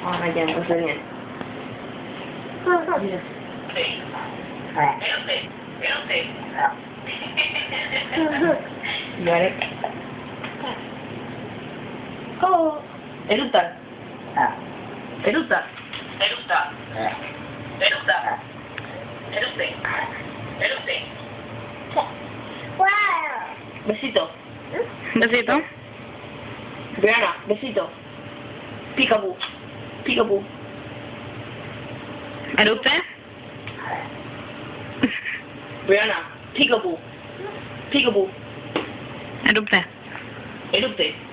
Ah, ya, no sé bien. Got it. Oh, eructar. Eructar. Besito. Besito. Brianna, besito. Peekaboo. Peekaboo. Erupte. Brianna, peekaboo. Peekaboo. Erupte. Erupte.